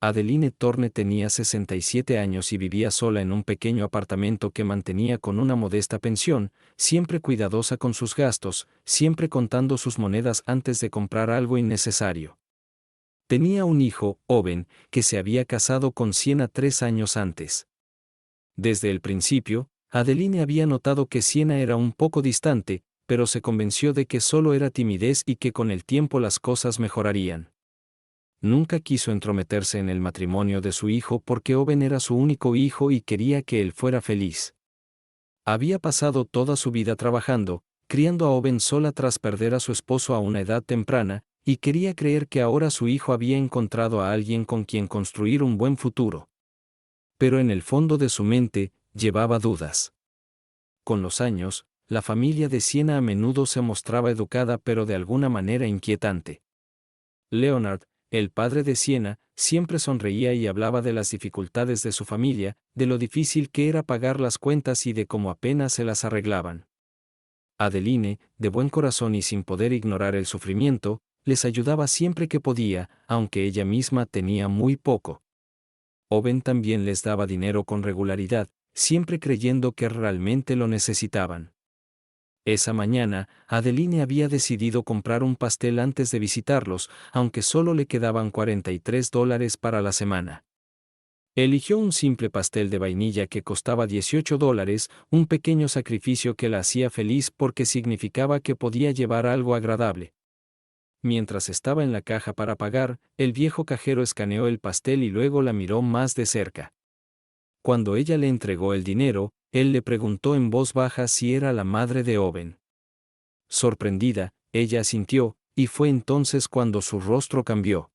Adeline Torne tenía 67 años y vivía sola en un pequeño apartamento que mantenía con una modesta pensión, siempre cuidadosa con sus gastos, siempre contando sus monedas antes de comprar algo innecesario. Tenía un hijo, Owen, que se había casado con Sienna 3 años antes. Desde el principio, Adeline había notado que Sienna era un poco distante, pero se convenció de que solo era timidez y que con el tiempo las cosas mejorarían. Nunca quiso entrometerse en el matrimonio de su hijo porque Owen era su único hijo y quería que él fuera feliz. Había pasado toda su vida trabajando, criando a Owen sola tras perder a su esposo a una edad temprana, y quería creer que ahora su hijo había encontrado a alguien con quien construir un buen futuro. Pero en el fondo de su mente, llevaba dudas. Con los años, la familia de Sienna a menudo se mostraba educada pero de alguna manera inquietante. Leonard, el padre de Sienna, siempre sonreía y hablaba de las dificultades de su familia, de lo difícil que era pagar las cuentas y de cómo apenas se las arreglaban. Adeline, de buen corazón y sin poder ignorar el sufrimiento, les ayudaba siempre que podía, aunque ella misma tenía muy poco. Owen también les daba dinero con regularidad, siempre creyendo que realmente lo necesitaban. Esa mañana, Adeline había decidido comprar un pastel antes de visitarlos, aunque solo le quedaban $43 para la semana. Eligió un simple pastel de vainilla que costaba $18, un pequeño sacrificio que la hacía feliz porque significaba que podía llevar algo agradable. Mientras estaba en la caja para pagar, el viejo cajero escaneó el pastel y luego la miró más de cerca. Cuando ella le entregó el dinero, él le preguntó en voz baja si era la madre de Owen. Sorprendida, ella asintió, y fue entonces cuando su rostro cambió.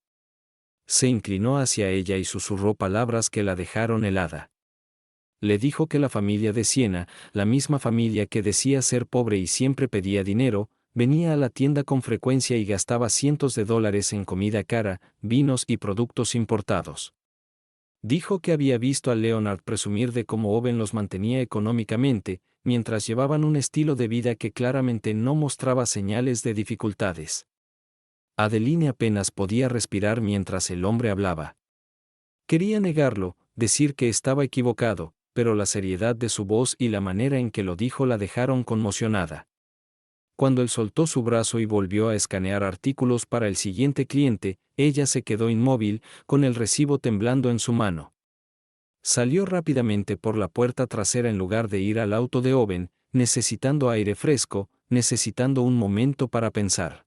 Se inclinó hacia ella y susurró palabras que la dejaron helada. Le dijo que la familia de Sienna, la misma familia que decía ser pobre y siempre pedía dinero, venía a la tienda con frecuencia y gastaba cientos de dólares en comida cara, vinos y productos importados. Dijo que había visto a Leonard presumir de cómo Owen los mantenía económicamente, mientras llevaban un estilo de vida que claramente no mostraba señales de dificultades. Adeline apenas podía respirar mientras el hombre hablaba. Quería negarlo, decir que estaba equivocado, pero la seriedad de su voz y la manera en que lo dijo la dejaron conmocionada. Cuando él soltó su brazo y volvió a escanear artículos para el siguiente cliente, ella se quedó inmóvil, con el recibo temblando en su mano. Salió rápidamente por la puerta trasera en lugar de ir al auto de Owen, necesitando aire fresco, necesitando un momento para pensar.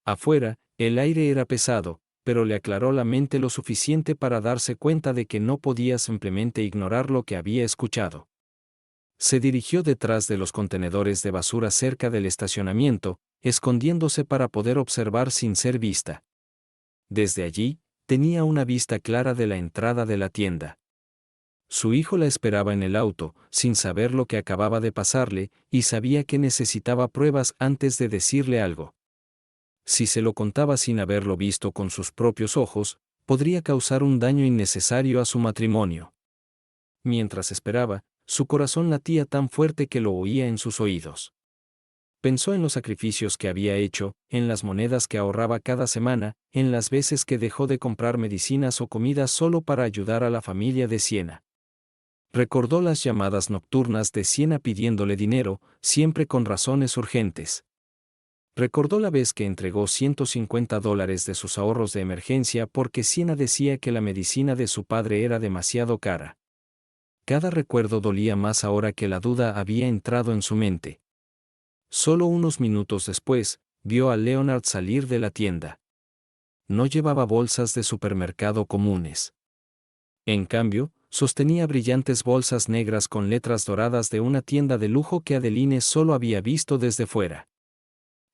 Afuera, el aire era pesado, pero le aclaró la mente lo suficiente para darse cuenta de que no podía simplemente ignorar lo que había escuchado. Se dirigió detrás de los contenedores de basura cerca del estacionamiento, escondiéndose para poder observar sin ser vista. Desde allí, tenía una vista clara de la entrada de la tienda. Su hijo la esperaba en el auto, sin saber lo que acababa de pasarle, y sabía que necesitaba pruebas antes de decirle algo. Si se lo contaba sin haberlo visto con sus propios ojos, podría causar un daño innecesario a su matrimonio. Mientras esperaba, su corazón latía tan fuerte que lo oía en sus oídos. Pensó en los sacrificios que había hecho, en las monedas que ahorraba cada semana, en las veces que dejó de comprar medicinas o comida solo para ayudar a la familia de Sienna. Recordó las llamadas nocturnas de Sienna pidiéndole dinero, siempre con razones urgentes. Recordó la vez que entregó $150 de sus ahorros de emergencia porque Sienna decía que la medicina de su padre era demasiado cara. Cada recuerdo dolía más ahora que la duda había entrado en su mente. Solo unos minutos después, vio a Leonard salir de la tienda. No llevaba bolsas de supermercado comunes. En cambio, sostenía brillantes bolsas negras con letras doradas de una tienda de lujo que Adeline solo había visto desde fuera.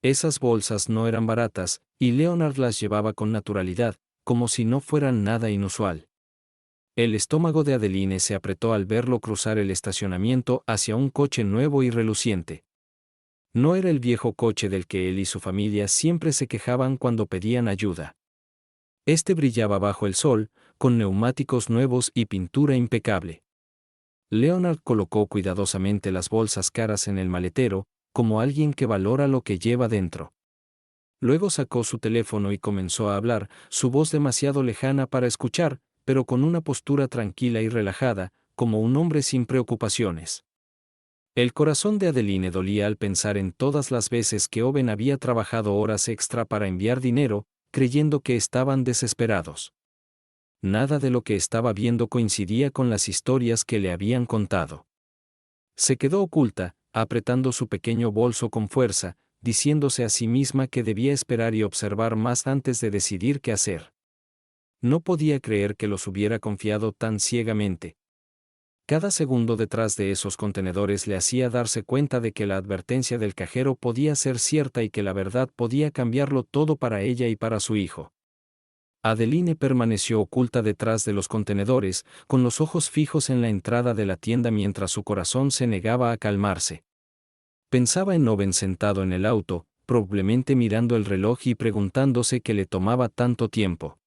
Esas bolsas no eran baratas, y Leonard las llevaba con naturalidad, como si no fueran nada inusual. El estómago de Adeline se apretó al verlo cruzar el estacionamiento hacia un coche nuevo y reluciente. No era el viejo coche del que él y su familia siempre se quejaban cuando pedían ayuda. Este brillaba bajo el sol, con neumáticos nuevos y pintura impecable. Leonard colocó cuidadosamente las bolsas caras en el maletero, como alguien que valora lo que lleva dentro. Luego sacó su teléfono y comenzó a hablar, su voz demasiado lejana para escuchar, pero con una postura tranquila y relajada, como un hombre sin preocupaciones. El corazón de Adeline dolía al pensar en todas las veces que Owen había trabajado horas extra para enviar dinero, creyendo que estaban desesperados. Nada de lo que estaba viendo coincidía con las historias que le habían contado. Se quedó oculta, apretando su pequeño bolso con fuerza, diciéndose a sí misma que debía esperar y observar más antes de decidir qué hacer. No podía creer que los hubiera confiado tan ciegamente. Cada segundo detrás de esos contenedores le hacía darse cuenta de que la advertencia del cajero podía ser cierta y que la verdad podía cambiarlo todo para ella y para su hijo. Adeline permaneció oculta detrás de los contenedores, con los ojos fijos en la entrada de la tienda mientras su corazón se negaba a calmarse. Pensaba en Owen sentado en el auto, probablemente mirando el reloj y preguntándose qué le tomaba tanto tiempo.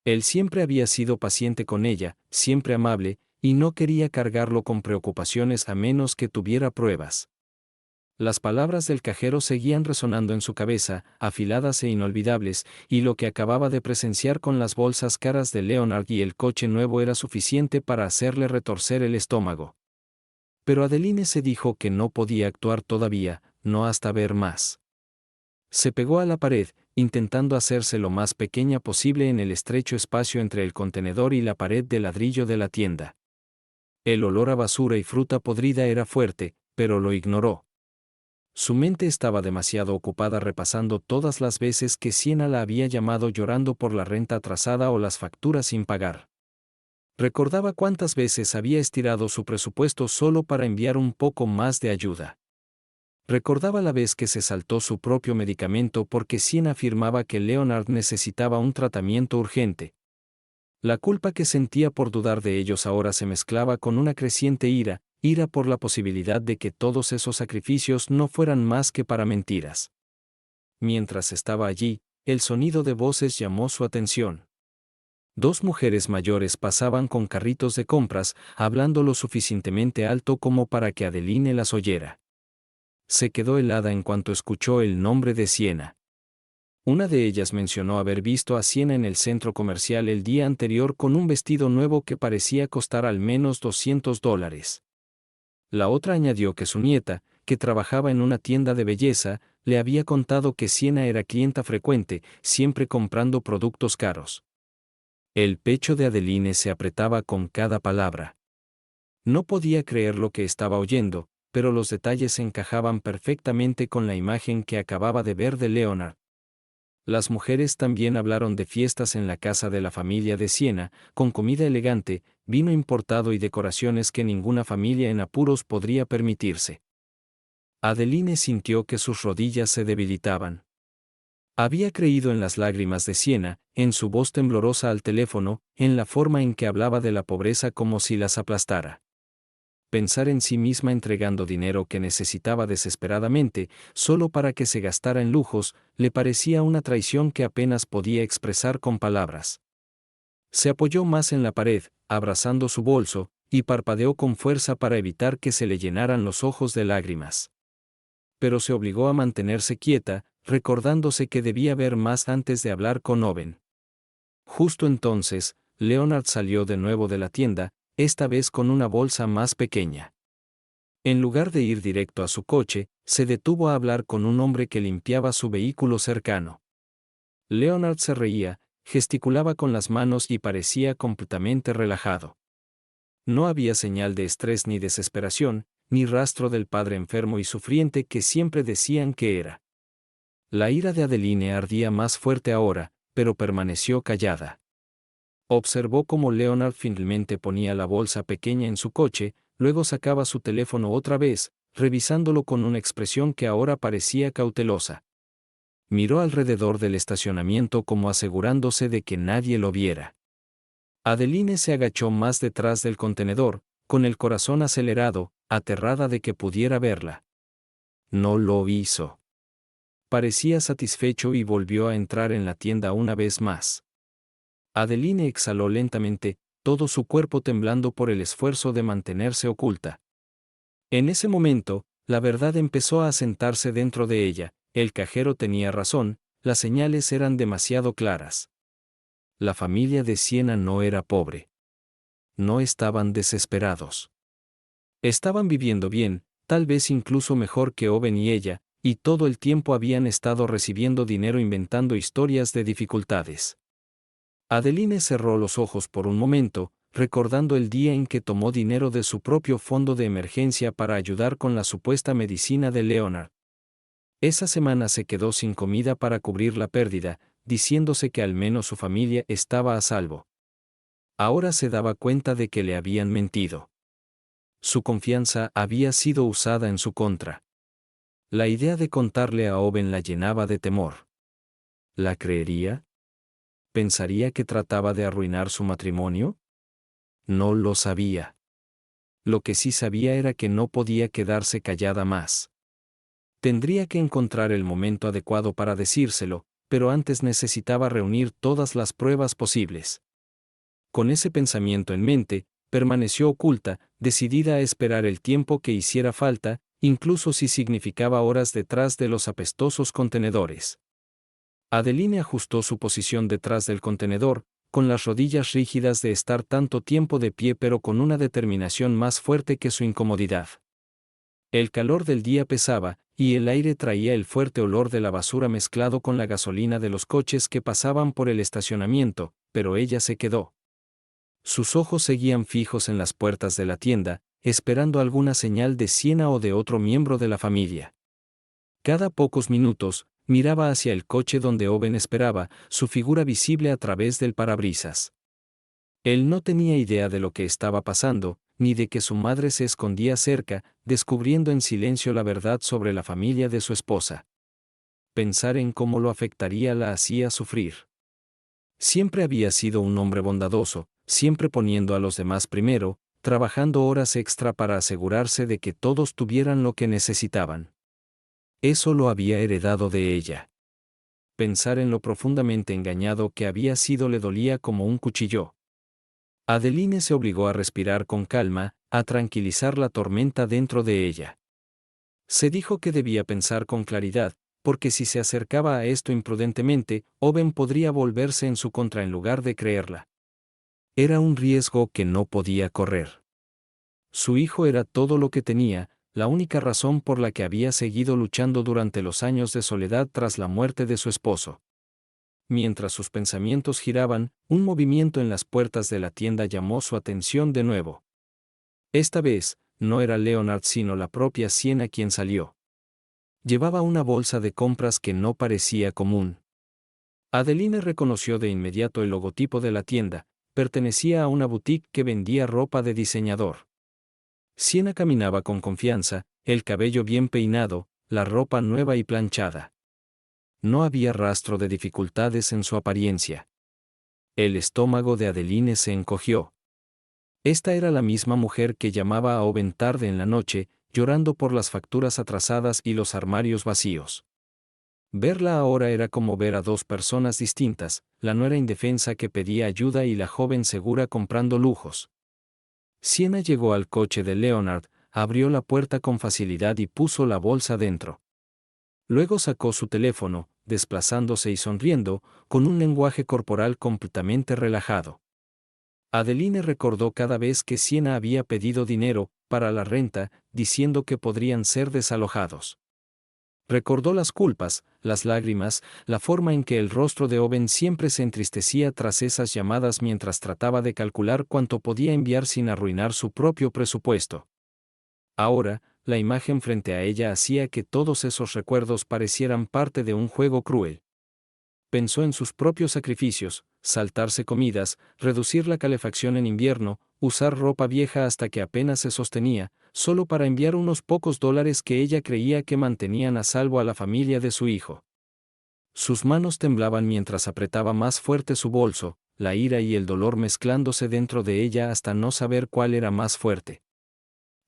Él siempre había sido paciente con ella, siempre amable, y no quería cargarlo con preocupaciones a menos que tuviera pruebas. Las palabras del cajero seguían resonando en su cabeza, afiladas e inolvidables, y lo que acababa de presenciar con las bolsas caras de Leonard y el coche nuevo era suficiente para hacerle retorcer el estómago. Pero Adeline se dijo que no podía actuar todavía, no hasta ver más. Se pegó a la pared, intentando hacerse lo más pequeña posible en el estrecho espacio entre el contenedor y la pared de ladrillo de la tienda. El olor a basura y fruta podrida era fuerte, pero lo ignoró. Su mente estaba demasiado ocupada repasando todas las veces que Sienna la había llamado llorando por la renta atrasada o las facturas sin pagar. Recordaba cuántas veces había estirado su presupuesto solo para enviar un poco más de ayuda. Recordaba la vez que se saltó su propio medicamento porque Sienna afirmaba que Leonard necesitaba un tratamiento urgente. La culpa que sentía por dudar de ellos ahora se mezclaba con una creciente ira por la posibilidad de que todos esos sacrificios no fueran más que para mentiras. Mientras estaba allí, el sonido de voces llamó su atención. Dos mujeres mayores pasaban con carritos de compras, hablando lo suficientemente alto como para que Adeline las oyera. Se quedó helada en cuanto escuchó el nombre de Sienna. Una de ellas mencionó haber visto a Sienna en el centro comercial el día anterior con un vestido nuevo que parecía costar al menos $200. La otra añadió que su nieta, que trabajaba en una tienda de belleza, le había contado que Sienna era clienta frecuente, siempre comprando productos caros. El pecho de Adeline se apretaba con cada palabra. No podía creer lo que estaba oyendo, pero los detalles encajaban perfectamente con la imagen que acababa de ver de Leonard. Las mujeres también hablaron de fiestas en la casa de la familia de Sienna, con comida elegante, vino importado y decoraciones que ninguna familia en apuros podría permitirse. Adeline sintió que sus rodillas se debilitaban. Había creído en las lágrimas de Sienna, en su voz temblorosa al teléfono, en la forma en que hablaba de la pobreza como si las aplastara. Pensar en sí misma entregando dinero que necesitaba desesperadamente, solo para que se gastara en lujos, le parecía una traición que apenas podía expresar con palabras. Se apoyó más en la pared, abrazando su bolso, y parpadeó con fuerza para evitar que se le llenaran los ojos de lágrimas. Pero se obligó a mantenerse quieta, recordándose que debía ver más antes de hablar con Owen. Justo entonces, Leonard salió de nuevo de la tienda, esta vez con una bolsa más pequeña. En lugar de ir directo a su coche, se detuvo a hablar con un hombre que limpiaba su vehículo cercano. Leonard se reía, gesticulaba con las manos y parecía completamente relajado. No había señal de estrés ni desesperación, ni rastro del padre enfermo y sufriente que siempre decían que era. La ira de Adeline ardía más fuerte ahora, pero permaneció callada. Observó cómo Leonard finalmente ponía la bolsa pequeña en su coche, luego sacaba su teléfono otra vez, revisándolo con una expresión que ahora parecía cautelosa. Miró alrededor del estacionamiento como asegurándose de que nadie lo viera. Adeline se agachó más detrás del contenedor, con el corazón acelerado, aterrada de que pudiera verla. No lo hizo. Parecía satisfecho y volvió a entrar en la tienda una vez más. Adeline exhaló lentamente, todo su cuerpo temblando por el esfuerzo de mantenerse oculta. En ese momento, la verdad empezó a asentarse dentro de ella, el cajero tenía razón, las señales eran demasiado claras. La familia de Siena no era pobre. No estaban desesperados. Estaban viviendo bien, tal vez incluso mejor que Owen y ella, y todo el tiempo habían estado recibiendo dinero inventando historias de dificultades. Adeline cerró los ojos por un momento, recordando el día en que tomó dinero de su propio fondo de emergencia para ayudar con la supuesta medicina de Leonard. Esa semana se quedó sin comida para cubrir la pérdida, diciéndose que al menos su familia estaba a salvo. Ahora se daba cuenta de que le habían mentido. Su confianza había sido usada en su contra. La idea de contarle a Owen la llenaba de temor. ¿La creería? ¿Pensaría que trataba de arruinar su matrimonio? No lo sabía. Lo que sí sabía era que no podía quedarse callada más. Tendría que encontrar el momento adecuado para decírselo, pero antes necesitaba reunir todas las pruebas posibles. Con ese pensamiento en mente, permaneció oculta, decidida a esperar el tiempo que hiciera falta, incluso si significaba horas detrás de los apestosos contenedores. Adeline ajustó su posición detrás del contenedor, con las rodillas rígidas de estar tanto tiempo de pie pero con una determinación más fuerte que su incomodidad. El calor del día pesaba, y el aire traía el fuerte olor de la basura mezclado con la gasolina de los coches que pasaban por el estacionamiento, pero ella se quedó. Sus ojos seguían fijos en las puertas de la tienda, esperando alguna señal de Siena o de otro miembro de la familia. Cada pocos minutos, miraba hacia el coche donde Owen esperaba, su figura visible a través del parabrisas. Él no tenía idea de lo que estaba pasando, ni de que su madre se escondía cerca, descubriendo en silencio la verdad sobre la familia de su esposa. Pensar en cómo lo afectaría la hacía sufrir. Siempre había sido un hombre bondadoso, siempre poniendo a los demás primero, trabajando horas extra para asegurarse de que todos tuvieran lo que necesitaban. Eso lo había heredado de ella. Pensar en lo profundamente engañado que había sido le dolía como un cuchillo. Adeline se obligó a respirar con calma, a tranquilizar la tormenta dentro de ella. Se dijo que debía pensar con claridad, porque si se acercaba a esto imprudentemente, Owen podría volverse en su contra en lugar de creerla. Era un riesgo que no podía correr. Su hijo era todo lo que tenía, la única razón por la que había seguido luchando durante los años de soledad tras la muerte de su esposo. Mientras sus pensamientos giraban, un movimiento en las puertas de la tienda llamó su atención de nuevo. Esta vez, no era Leonard sino la propia Siena quien salió. Llevaba una bolsa de compras que no parecía común. Adeline reconoció de inmediato el logotipo de la tienda, pertenecía a una boutique que vendía ropa de diseñador. Siena caminaba con confianza, el cabello bien peinado, la ropa nueva y planchada. No había rastro de dificultades en su apariencia. El estómago de Adeline se encogió. Esta era la misma mujer que llamaba a Owen tarde en la noche, llorando por las facturas atrasadas y los armarios vacíos. Verla ahora era como ver a dos personas distintas, la nuera indefensa que pedía ayuda y la joven segura comprando lujos. Siena llegó al coche de Leonard, abrió la puerta con facilidad y puso la bolsa dentro. Luego sacó su teléfono, desplazándose y sonriendo, con un lenguaje corporal completamente relajado. Adeline recordó cada vez que Siena había pedido dinero para la renta, diciendo que podrían ser desalojados. Recordó las culpas, las lágrimas, la forma en que el rostro de Owen siempre se entristecía tras esas llamadas mientras trataba de calcular cuánto podía enviar sin arruinar su propio presupuesto. Ahora, la imagen frente a ella hacía que todos esos recuerdos parecieran parte de un juego cruel. Pensó en sus propios sacrificios, saltarse comidas, reducir la calefacción en invierno, usar ropa vieja hasta que apenas se sostenía, solo para enviar unos pocos dólares que ella creía que mantenían a salvo a la familia de su hijo. Sus manos temblaban mientras apretaba más fuerte su bolso, la ira y el dolor mezclándose dentro de ella hasta no saber cuál era más fuerte.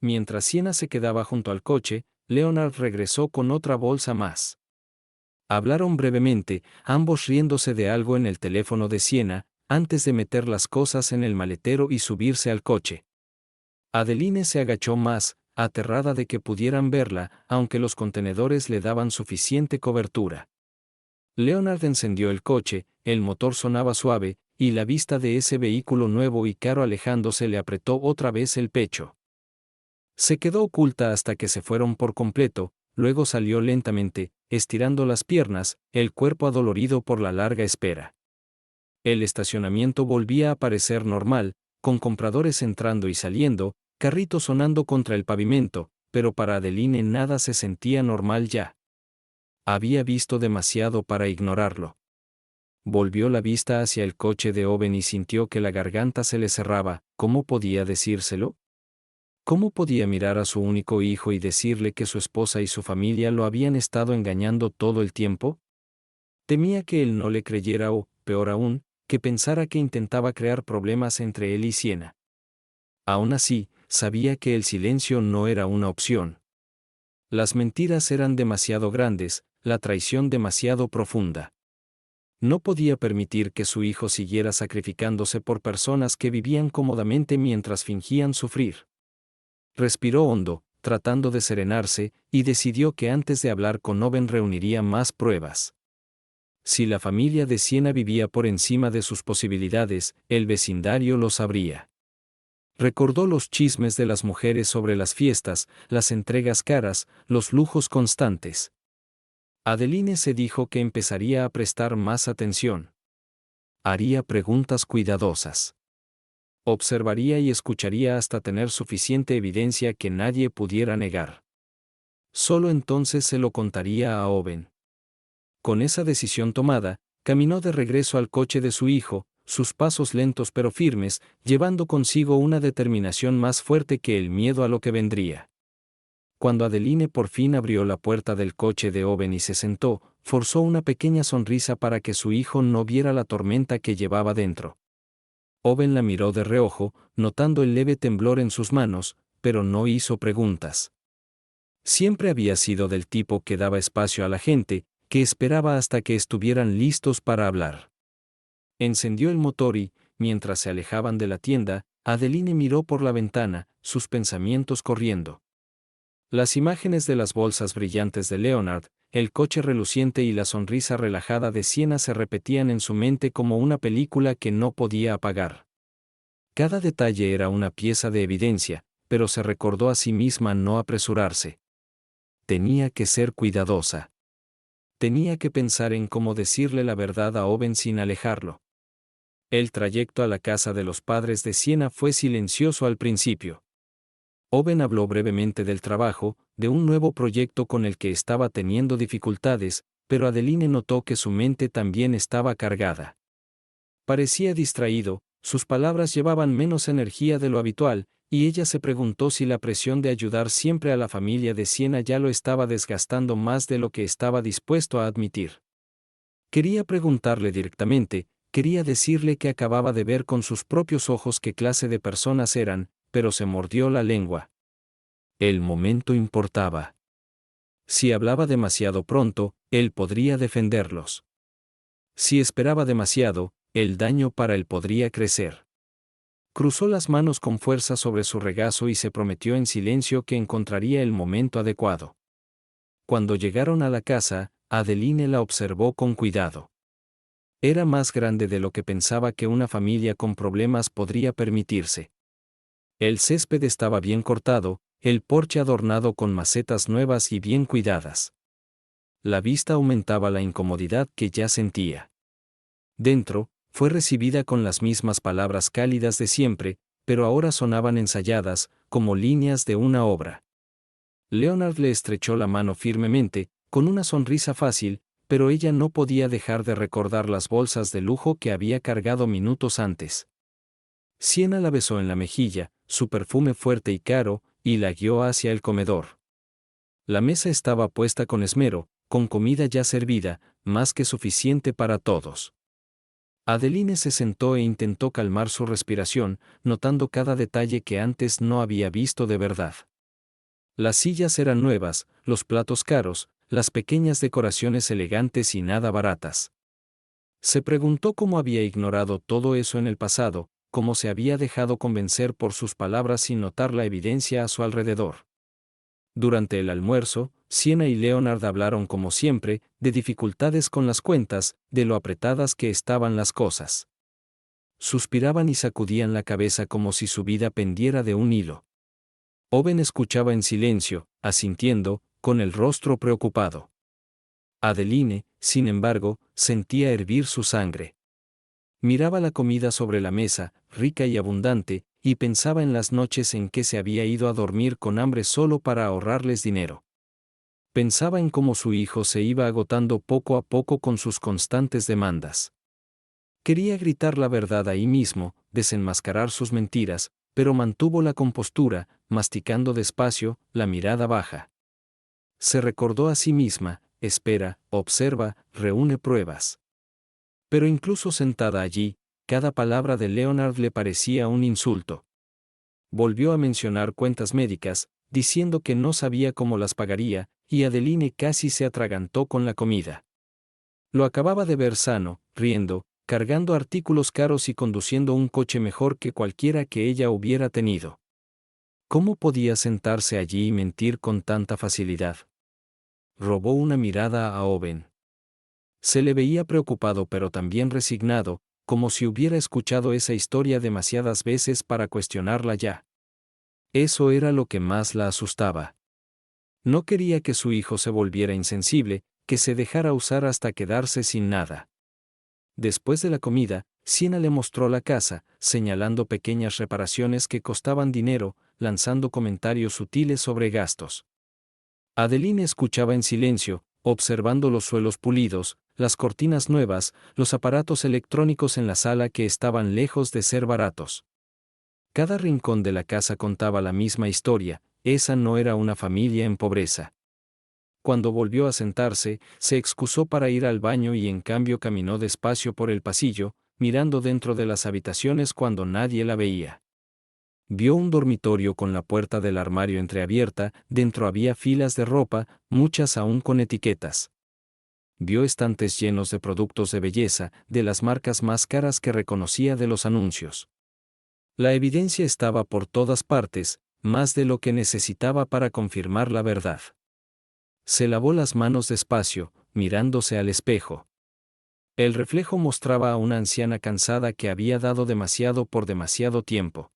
Mientras Siena se quedaba junto al coche, Leonard regresó con otra bolsa más. Hablaron brevemente, ambos riéndose de algo en el teléfono de Siena, antes de meter las cosas en el maletero y subirse al coche. Adeline se agachó más, aterrada de que pudieran verla, aunque los contenedores le daban suficiente cobertura. Leonard encendió el coche, el motor sonaba suave, y la vista de ese vehículo nuevo y caro alejándose le apretó otra vez el pecho. Se quedó oculta hasta que se fueron por completo, luego salió lentamente, estirando las piernas, el cuerpo adolorido por la larga espera. El estacionamiento volvía a parecer normal, con compradores entrando y saliendo, carritos sonando contra el pavimento, pero para Adeline nada se sentía normal ya. Había visto demasiado para ignorarlo. Volvió la vista hacia el coche de Owen y sintió que la garganta se le cerraba. ¿Cómo podía decírselo? ¿Cómo podía mirar a su único hijo y decirle que su esposa y su familia lo habían estado engañando todo el tiempo? Temía que él no le creyera o, peor aún, que pensara que intentaba crear problemas entre él y Sienna. Aún así, sabía que el silencio no era una opción. Las mentiras eran demasiado grandes, la traición demasiado profunda. No podía permitir que su hijo siguiera sacrificándose por personas que vivían cómodamente mientras fingían sufrir. Respiró hondo, tratando de serenarse, y decidió que antes de hablar con Owen reuniría más pruebas. Si la familia de Sienna vivía por encima de sus posibilidades, el vecindario lo sabría. Recordó los chismes de las mujeres sobre las fiestas, las entregas caras, los lujos constantes. Adeline se dijo que empezaría a prestar más atención. Haría preguntas cuidadosas. Observaría y escucharía hasta tener suficiente evidencia que nadie pudiera negar. Solo entonces se lo contaría a Owen. Con esa decisión tomada, caminó de regreso al coche de su hijo, sus pasos lentos pero firmes, llevando consigo una determinación más fuerte que el miedo a lo que vendría. Cuando Adeline por fin abrió la puerta del coche de Owen y se sentó, forzó una pequeña sonrisa para que su hijo no viera la tormenta que llevaba dentro. Owen la miró de reojo, notando el leve temblor en sus manos, pero no hizo preguntas. Siempre había sido del tipo que daba espacio a la gente, que esperaba hasta que estuvieran listos para hablar. Encendió el motor y, mientras se alejaban de la tienda, Adeline miró por la ventana, sus pensamientos corriendo. Las imágenes de las bolsas brillantes de Leonard, el coche reluciente y la sonrisa relajada de Sienna se repetían en su mente como una película que no podía apagar. Cada detalle era una pieza de evidencia, pero se recordó a sí misma no apresurarse. Tenía que ser cuidadosa. Tenía que pensar en cómo decirle la verdad a Owen sin alejarlo. El trayecto a la casa de los padres de Sienna fue silencioso al principio. Owen habló brevemente del trabajo, de un nuevo proyecto con el que estaba teniendo dificultades, pero Adeline notó que su mente también estaba cargada. Parecía distraído, sus palabras llevaban menos energía de lo habitual, y ella se preguntó si la presión de ayudar siempre a la familia de Sienna ya lo estaba desgastando más de lo que estaba dispuesto a admitir. Quería preguntarle directamente, quería decirle que acababa de ver con sus propios ojos qué clase de personas eran, pero se mordió la lengua. El momento importaba. Si hablaba demasiado pronto, él podría defenderlos. Si esperaba demasiado, el daño para él podría crecer. Cruzó las manos con fuerza sobre su regazo y se prometió en silencio que encontraría el momento adecuado. Cuando llegaron a la casa, Adeline la observó con cuidado. Era más grande de lo que pensaba que una familia con problemas podría permitirse. El césped estaba bien cortado, el porche adornado con macetas nuevas y bien cuidadas. La vista aumentaba la incomodidad que ya sentía. Dentro, fue recibida con las mismas palabras cálidas de siempre, pero ahora sonaban ensayadas, como líneas de una obra. Leonard le estrechó la mano firmemente, con una sonrisa fácil, pero ella no podía dejar de recordar las bolsas de lujo que había cargado minutos antes. Sienna la besó en la mejilla, su perfume fuerte y caro, y la guió hacia el comedor. La mesa estaba puesta con esmero, con comida ya servida, más que suficiente para todos. Adeline se sentó e intentó calmar su respiración, notando cada detalle que antes no había visto de verdad. Las sillas eran nuevas, los platos caros, las pequeñas decoraciones elegantes y nada baratas. Se preguntó cómo había ignorado todo eso en el pasado, cómo se había dejado convencer por sus palabras sin notar la evidencia a su alrededor. Durante el almuerzo, Siena y Leonard hablaron como siempre, de dificultades con las cuentas, de lo apretadas que estaban las cosas. Suspiraban y sacudían la cabeza como si su vida pendiera de un hilo. Owen escuchaba en silencio, asintiendo, con el rostro preocupado. Adeline, sin embargo, sentía hervir su sangre. Miraba la comida sobre la mesa, rica y abundante, y pensaba en las noches en que se había ido a dormir con hambre solo para ahorrarles dinero. Pensaba en cómo su hijo se iba agotando poco a poco con sus constantes demandas. Quería gritar la verdad ahí mismo, desenmascarar sus mentiras, pero mantuvo la compostura, masticando despacio, la mirada baja. Se recordó a sí misma: espera, observa, reúne pruebas. Pero incluso sentada allí, cada palabra de Leonard le parecía un insulto. Volvió a mencionar cuentas médicas, diciendo que no sabía cómo las pagaría, y Adeline casi se atragantó con la comida. Lo acababa de ver sano, riendo, cargando artículos caros y conduciendo un coche mejor que cualquiera que ella hubiera tenido. ¿Cómo podía sentarse allí y mentir con tanta facilidad? Robó una mirada a Owen. Se le veía preocupado pero también resignado, como si hubiera escuchado esa historia demasiadas veces para cuestionarla ya. Eso era lo que más la asustaba. No quería que su hijo se volviera insensible, que se dejara usar hasta quedarse sin nada. Después de la comida, Siena le mostró la casa, señalando pequeñas reparaciones que costaban dinero, lanzando comentarios sutiles sobre gastos. Adeline escuchaba en silencio, observando los suelos pulidos, las cortinas nuevas, los aparatos electrónicos en la sala que estaban lejos de ser baratos. Cada rincón de la casa contaba la misma historia: esa no era una familia en pobreza. Cuando volvió a sentarse, se excusó para ir al baño y en cambio caminó despacio por el pasillo, mirando dentro de las habitaciones cuando nadie la veía. Vio un dormitorio con la puerta del armario entreabierta, dentro había filas de ropa, muchas aún con etiquetas. Vio estantes llenos de productos de belleza, de las marcas más caras que reconocía de los anuncios. La evidencia estaba por todas partes, más de lo que necesitaba para confirmar la verdad. Se lavó las manos despacio, mirándose al espejo. El reflejo mostraba a una anciana cansada que había dado demasiado por demasiado tiempo.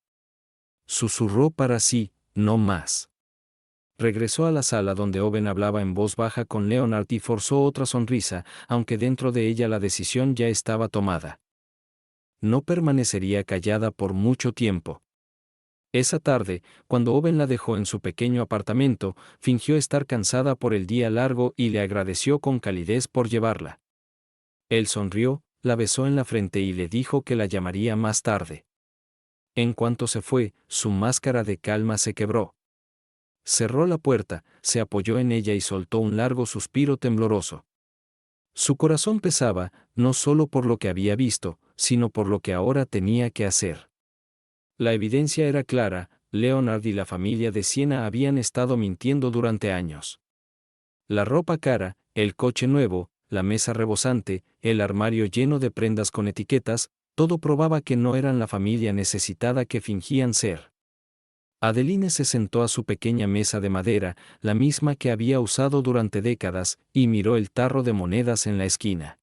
Susurró para sí: no más. Regresó a la sala donde Owen hablaba en voz baja con Leonard y forzó otra sonrisa, aunque dentro de ella la decisión ya estaba tomada. No permanecería callada por mucho tiempo. Esa tarde, cuando Owen la dejó en su pequeño apartamento, fingió estar cansada por el día largo y le agradeció con calidez por llevarla. Él sonrió, la besó en la frente y le dijo que la llamaría más tarde. En cuanto se fue, su máscara de calma se quebró. Cerró la puerta, se apoyó en ella y soltó un largo suspiro tembloroso. Su corazón pesaba, no solo por lo que había visto, sino por lo que ahora tenía que hacer. La evidencia era clara: Leonard y la familia de Siena habían estado mintiendo durante años. La ropa cara, el coche nuevo, la mesa rebosante, el armario lleno de prendas con etiquetas, todo probaba que no eran la familia necesitada que fingían ser. Adeline se sentó a su pequeña mesa de madera, la misma que había usado durante décadas, y miró el tarro de monedas en la esquina.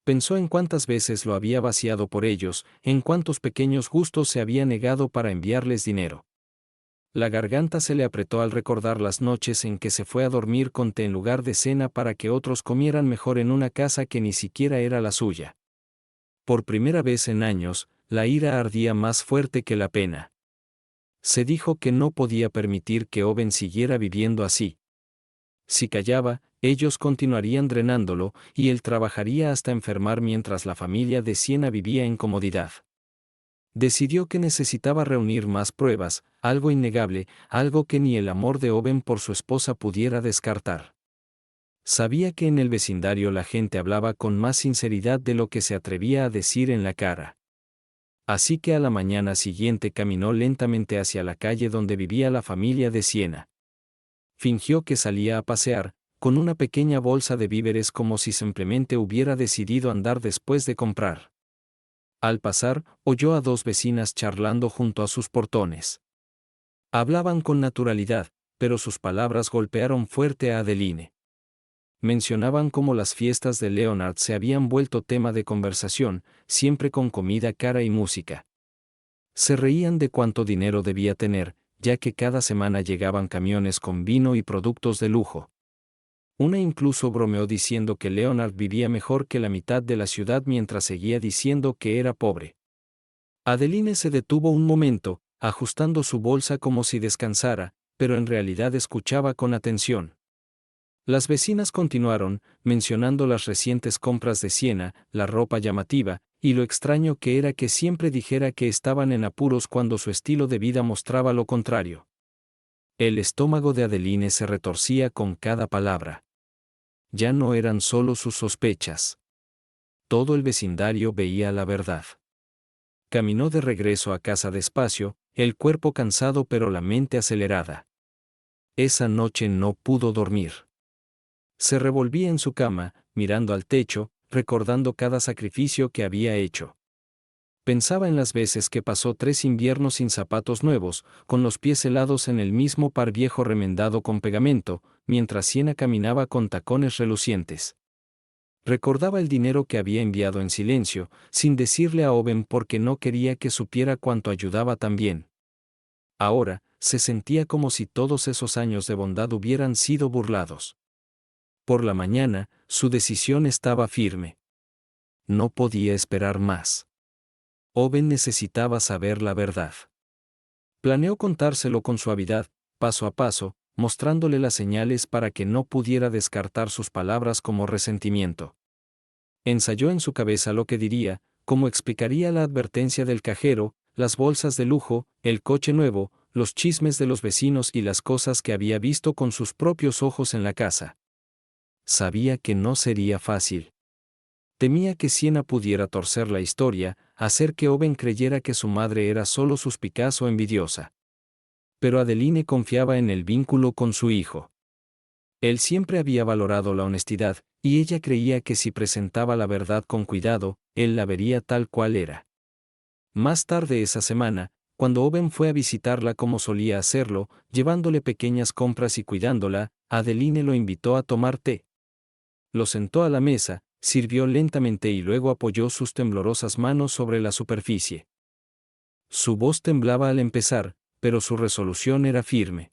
Pensó en cuántas veces lo había vaciado por ellos, en cuántos pequeños gustos se había negado para enviarles dinero. La garganta se le apretó al recordar las noches en que se fue a dormir con té en lugar de cena para que otros comieran mejor en una casa que ni siquiera era la suya. Por primera vez en años, la ira ardía más fuerte que la pena. Se dijo que no podía permitir que Owen siguiera viviendo así. Si callaba, ellos continuarían drenándolo, y él trabajaría hasta enfermar mientras la familia de Siena vivía en comodidad. Decidió que necesitaba reunir más pruebas, algo innegable, algo que ni el amor de Owen por su esposa pudiera descartar. Sabía que en el vecindario la gente hablaba con más sinceridad de lo que se atrevía a decir en la cara. Así que a la mañana siguiente caminó lentamente hacia la calle donde vivía la familia de Siena. Fingió que salía a pasear, con una pequeña bolsa de víveres como si simplemente hubiera decidido andar después de comprar. Al pasar, oyó a dos vecinas charlando junto a sus portones. Hablaban con naturalidad, pero sus palabras golpearon fuerte a Adeline. Mencionaban cómo las fiestas de Leonard se habían vuelto tema de conversación, siempre con comida cara y música. Se reían de cuánto dinero debía tener, ya que cada semana llegaban camiones con vino y productos de lujo. Una incluso bromeó diciendo que Leonard vivía mejor que la mitad de la ciudad mientras seguía diciendo que era pobre. Adeline se detuvo un momento, ajustando su bolsa como si descansara, pero en realidad escuchaba con atención. Las vecinas continuaron, mencionando las recientes compras de Siena, la ropa llamativa, y lo extraño que era que siempre dijera que estaban en apuros cuando su estilo de vida mostraba lo contrario. El estómago de Adeline se retorcía con cada palabra. Ya no eran solo sus sospechas. Todo el vecindario veía la verdad. Caminó de regreso a casa despacio, el cuerpo cansado pero la mente acelerada. Esa noche no pudo dormir. Se revolvía en su cama, mirando al techo, recordando cada sacrificio que había hecho. Pensaba en las veces que pasó 3 inviernos sin zapatos nuevos, con los pies helados en el mismo par viejo remendado con pegamento, mientras Siena caminaba con tacones relucientes. Recordaba el dinero que había enviado en silencio, sin decirle a Owen porque no quería que supiera cuánto ayudaba también. Ahora, se sentía como si todos esos años de bondad hubieran sido burlados. Por la mañana, su decisión estaba firme. No podía esperar más. Owen necesitaba saber la verdad. Planeó contárselo con suavidad, paso a paso, mostrándole las señales para que no pudiera descartar sus palabras como resentimiento. Ensayó en su cabeza lo que diría, cómo explicaría la advertencia del cajero, las bolsas de lujo, el coche nuevo, los chismes de los vecinos y las cosas que había visto con sus propios ojos en la casa. Sabía que no sería fácil. Temía que Siena pudiera torcer la historia, hacer que Owen creyera que su madre era solo suspicaz o envidiosa. Pero Adeline confiaba en el vínculo con su hijo. Él siempre había valorado la honestidad, y ella creía que si presentaba la verdad con cuidado, él la vería tal cual era. Más tarde esa semana, cuando Owen fue a visitarla como solía hacerlo, llevándole pequeñas compras y cuidándola, Adeline lo invitó a tomar té. Lo sentó a la mesa, sirvió lentamente y luego apoyó sus temblorosas manos sobre la superficie. Su voz temblaba al empezar, pero su resolución era firme.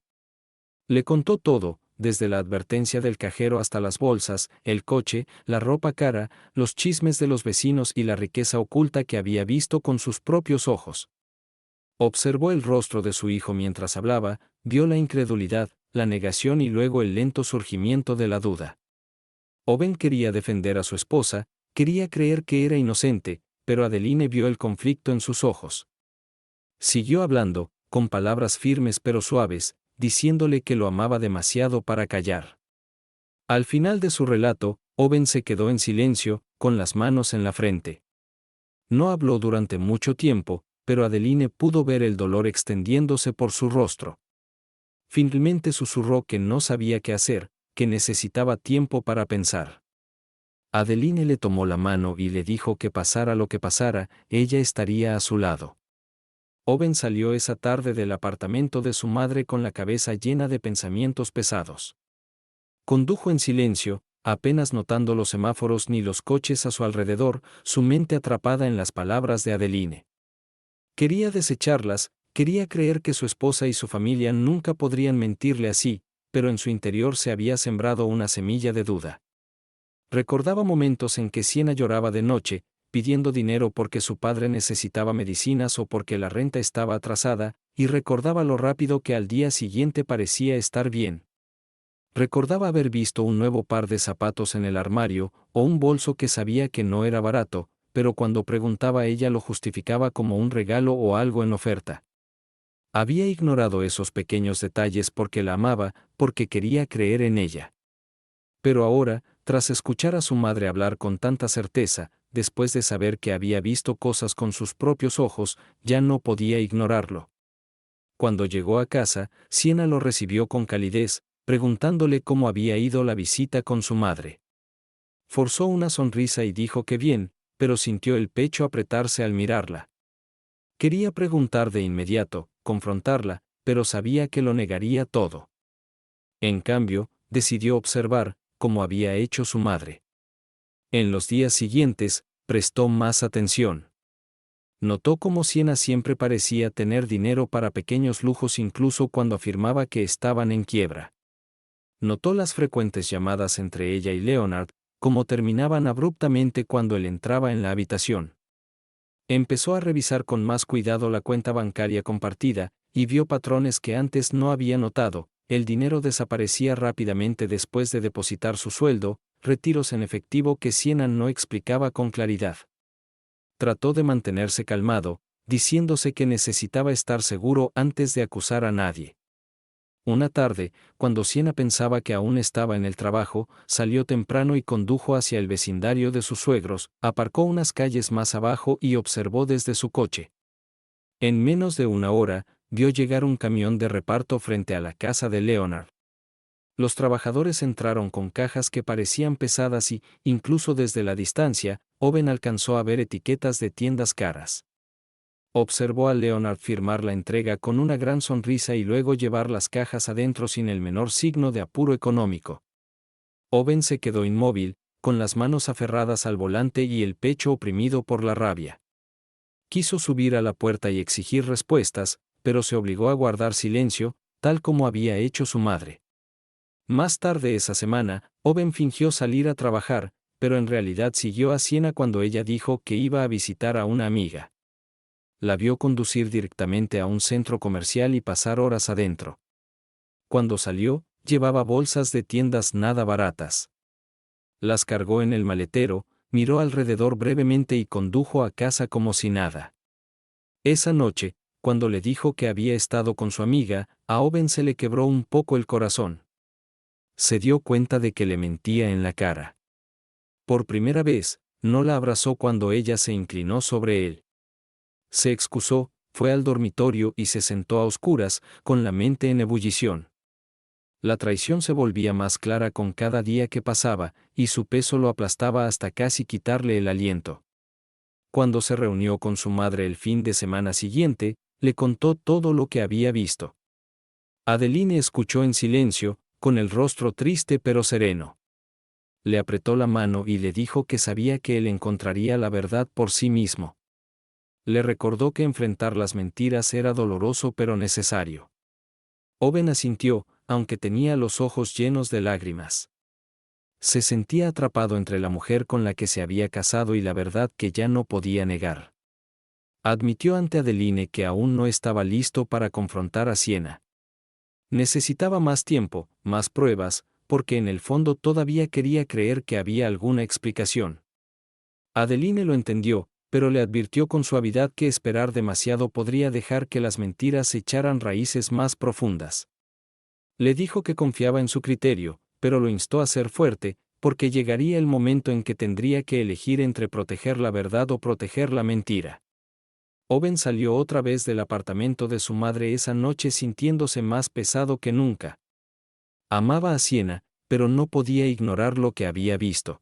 Le contó todo, desde la advertencia del cajero hasta las bolsas, el coche, la ropa cara, los chismes de los vecinos y la riqueza oculta que había visto con sus propios ojos. Observó el rostro de su hijo mientras hablaba, vio la incredulidad, la negación y luego el lento surgimiento de la duda. Owen quería defender a su esposa, quería creer que era inocente, pero Adeline vio el conflicto en sus ojos. Siguió hablando, con palabras firmes pero suaves, diciéndole que lo amaba demasiado para callar. Al final de su relato, Owen se quedó en silencio, con las manos en la frente. No habló durante mucho tiempo, pero Adeline pudo ver el dolor extendiéndose por su rostro. Finalmente susurró que no sabía qué hacer, que necesitaba tiempo para pensar. Adeline le tomó la mano y le dijo que pasara lo que pasara, ella estaría a su lado. Owen salió esa tarde del apartamento de su madre con la cabeza llena de pensamientos pesados. Condujo en silencio, apenas notando los semáforos ni los coches a su alrededor, su mente atrapada en las palabras de Adeline. Quería desecharlas, quería creer que su esposa y su familia nunca podrían mentirle así, pero en su interior se había sembrado una semilla de duda. Recordaba momentos en que Siena lloraba de noche, pidiendo dinero porque su padre necesitaba medicinas o porque la renta estaba atrasada, y recordaba lo rápido que al día siguiente parecía estar bien. Recordaba haber visto un nuevo par de zapatos en el armario, o un bolso que sabía que no era barato, pero cuando preguntaba ella lo justificaba como un regalo o algo en oferta. Había ignorado esos pequeños detalles porque la amaba, porque quería creer en ella. Pero ahora, tras escuchar a su madre hablar con tanta certeza, después de saber que había visto cosas con sus propios ojos, ya no podía ignorarlo. Cuando llegó a casa, Siena lo recibió con calidez, preguntándole cómo había ido la visita con su madre. Forzó una sonrisa y dijo que bien, pero sintió el pecho apretarse al mirarla. Quería preguntar de inmediato, confrontarla, pero sabía que lo negaría todo. En cambio, decidió observar, como había hecho su madre. En los días siguientes, prestó más atención. Notó cómo Sienna siempre parecía tener dinero para pequeños lujos incluso cuando afirmaba que estaban en quiebra. Notó las frecuentes llamadas entre ella y Leonard, cómo terminaban abruptamente cuando él entraba en la habitación. Empezó a revisar con más cuidado la cuenta bancaria compartida, y vio patrones que antes no había notado. El dinero desaparecía rápidamente después de depositar su sueldo, retiros en efectivo que Sienna no explicaba con claridad. Trató de mantenerse calmado, diciéndose que necesitaba estar seguro antes de acusar a nadie. Una tarde, cuando Sienna pensaba que aún estaba en el trabajo, salió temprano y condujo hacia el vecindario de sus suegros, aparcó unas calles más abajo y observó desde su coche. En menos de una hora, vio llegar un camión de reparto frente a la casa de Leonard. Los trabajadores entraron con cajas que parecían pesadas y, incluso desde la distancia, Owen alcanzó a ver etiquetas de tiendas caras. Observó a Leonard firmar la entrega con una gran sonrisa y luego llevar las cajas adentro sin el menor signo de apuro económico. Owen se quedó inmóvil, con las manos aferradas al volante y el pecho oprimido por la rabia. Quiso subir a la puerta y exigir respuestas, pero se obligó a guardar silencio, tal como había hecho su madre. Más tarde esa semana, Owen fingió salir a trabajar, pero en realidad siguió a Sienna cuando ella dijo que iba a visitar a una amiga. La vio conducir directamente a un centro comercial y pasar horas adentro. Cuando salió, llevaba bolsas de tiendas nada baratas. Las cargó en el maletero, miró alrededor brevemente y condujo a casa como si nada. Esa noche, cuando le dijo que había estado con su amiga, a Owen se le quebró un poco el corazón. Se dio cuenta de que le mentía en la cara. Por primera vez, no la abrazó cuando ella se inclinó sobre él. Se excusó, fue al dormitorio y se sentó a oscuras, con la mente en ebullición. La traición se volvía más clara con cada día que pasaba, y su peso lo aplastaba hasta casi quitarle el aliento. Cuando se reunió con su madre el fin de semana siguiente, le contó todo lo que había visto. Adeline escuchó en silencio, con el rostro triste pero sereno. Le apretó la mano y le dijo que sabía que él encontraría la verdad por sí mismo. Le recordó que enfrentar las mentiras era doloroso pero necesario. Owen asintió, aunque tenía los ojos llenos de lágrimas. Se sentía atrapado entre la mujer con la que se había casado y la verdad que ya no podía negar. Admitió ante Adeline que aún no estaba listo para confrontar a Sienna. Necesitaba más tiempo, más pruebas, porque en el fondo todavía quería creer que había alguna explicación. Adeline lo entendió, pero le advirtió con suavidad que esperar demasiado podría dejar que las mentiras echaran raíces más profundas. Le dijo que confiaba en su criterio, pero lo instó a ser fuerte, porque llegaría el momento en que tendría que elegir entre proteger la verdad o proteger la mentira. Owen salió otra vez del apartamento de su madre esa noche sintiéndose más pesado que nunca. Amaba a Sienna, pero no podía ignorar lo que había visto.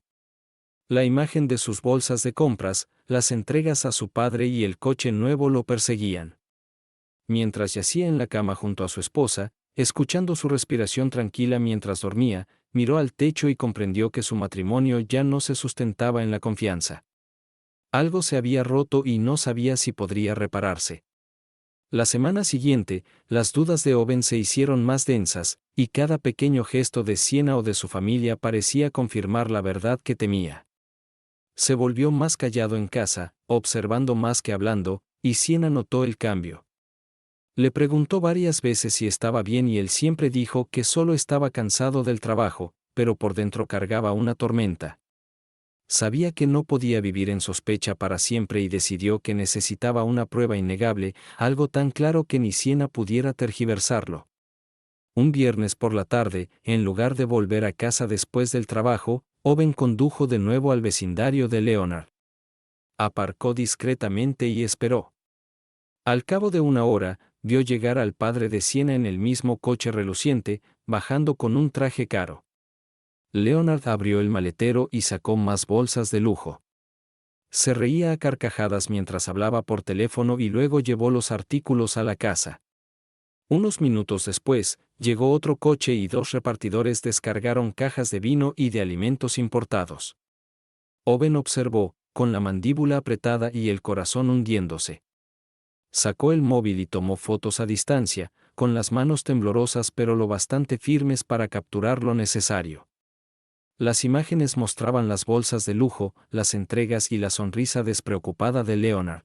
La imagen de sus bolsas de compras, las entregas a su padre y el coche nuevo lo perseguían. Mientras yacía en la cama junto a su esposa, escuchando su respiración tranquila mientras dormía, miró al techo y comprendió que su matrimonio ya no se sustentaba en la confianza. Algo se había roto y no sabía si podría repararse. La semana siguiente, las dudas de Owen se hicieron más densas, y cada pequeño gesto de Sienna o de su familia parecía confirmar la verdad que temía. Se volvió más callado en casa, observando más que hablando, y Sienna notó el cambio. Le preguntó varias veces si estaba bien y él siempre dijo que solo estaba cansado del trabajo, pero por dentro cargaba una tormenta. Sabía que no podía vivir en sospecha para siempre y decidió que necesitaba una prueba innegable, algo tan claro que ni Sienna pudiera tergiversarlo. Un viernes por la tarde, en lugar de volver a casa después del trabajo, Owen condujo de nuevo al vecindario de Leonard. Aparcó discretamente y esperó. Al cabo de una hora, vio llegar al padre de Sienna en el mismo coche reluciente, bajando con un traje caro. Leonard abrió el maletero y sacó más bolsas de lujo. Se reía a carcajadas mientras hablaba por teléfono y luego llevó los artículos a la casa. Unos minutos después, llegó otro coche y 2 repartidores descargaron cajas de vino y de alimentos importados. Owen observó, con la mandíbula apretada y el corazón hundiéndose. Sacó el móvil y tomó fotos a distancia, con las manos temblorosas pero lo bastante firmes para capturar lo necesario. Las imágenes mostraban las bolsas de lujo, las entregas y la sonrisa despreocupada de Leonard.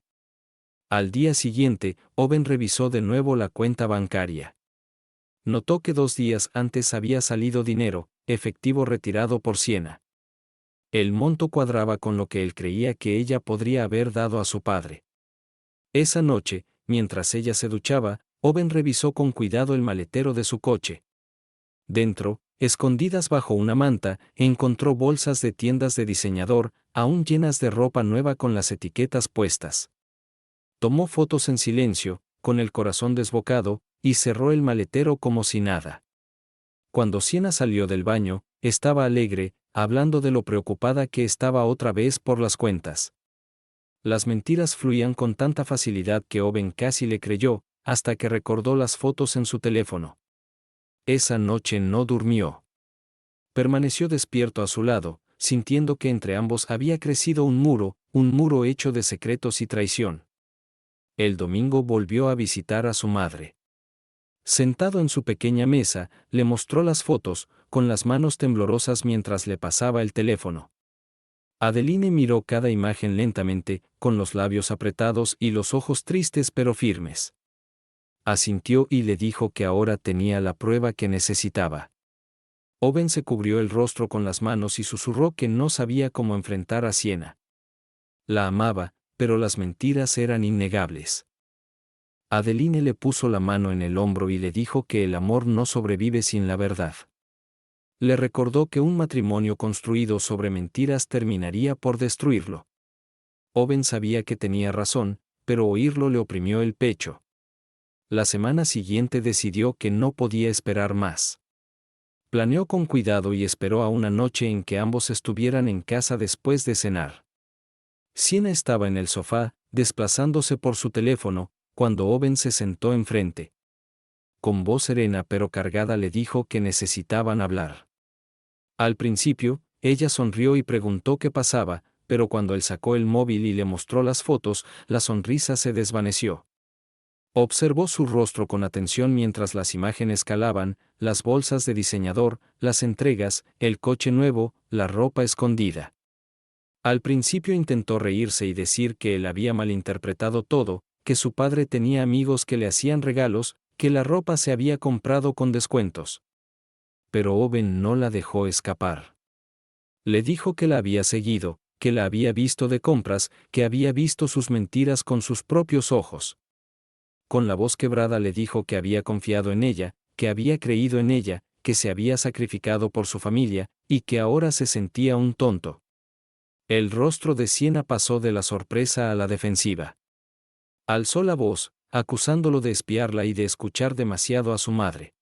Al día siguiente, Owen revisó de nuevo la cuenta bancaria. Notó que 2 días antes había salido dinero, efectivo retirado por Sienna. El monto cuadraba con lo que él creía que ella podría haber dado a su padre. Esa noche, mientras ella se duchaba, Owen revisó con cuidado el maletero de su coche. Dentro, escondidas bajo una manta, encontró bolsas de tiendas de diseñador, aún llenas de ropa nueva con las etiquetas puestas. Tomó fotos en silencio, con el corazón desbocado, y cerró el maletero como si nada. Cuando Sienna salió del baño, estaba alegre, hablando de lo preocupada que estaba otra vez por las cuentas. Las mentiras fluían con tanta facilidad que Owen casi le creyó, hasta que recordó las fotos en su teléfono. Esa noche no durmió. Permaneció despierto a su lado, sintiendo que entre ambos había crecido un muro hecho de secretos y traición. El domingo volvió a visitar a su madre. Sentado en su pequeña mesa, le mostró las fotos, con las manos temblorosas mientras le pasaba el teléfono. Adeline miró cada imagen lentamente, con los labios apretados y los ojos tristes pero firmes. Asintió y le dijo que ahora tenía la prueba que necesitaba. Owen se cubrió el rostro con las manos y susurró que no sabía cómo enfrentar a Sienna. La amaba, pero las mentiras eran innegables. Adeline le puso la mano en el hombro y le dijo que el amor no sobrevive sin la verdad. Le recordó que un matrimonio construido sobre mentiras terminaría por destruirlo. Owen sabía que tenía razón, pero oírlo le oprimió el pecho. La semana siguiente decidió que no podía esperar más. Planeó con cuidado y esperó a una noche en que ambos estuvieran en casa después de cenar. Sienna estaba en el sofá, desplazándose por su teléfono, cuando Owen se sentó enfrente. Con voz serena pero cargada le dijo que necesitaban hablar. Al principio, ella sonrió y preguntó qué pasaba, pero cuando él sacó el móvil y le mostró las fotos, la sonrisa se desvaneció. Observó su rostro con atención mientras las imágenes calaban, las bolsas de diseñador, las entregas, el coche nuevo, la ropa escondida. Al principio intentó reírse y decir que él había malinterpretado todo, que su padre tenía amigos que le hacían regalos, que la ropa se había comprado con descuentos. Pero Owen no la dejó escapar. Le dijo que la había seguido, que la había visto de compras, que había visto sus mentiras con sus propios ojos. Con la voz quebrada le dijo que había confiado en ella, que había creído en ella, que se había sacrificado por su familia, y que ahora se sentía un tonto. El rostro de Sienna pasó de la sorpresa a la defensiva. Alzó la voz, acusándolo de espiarla y de escuchar demasiado a su madre.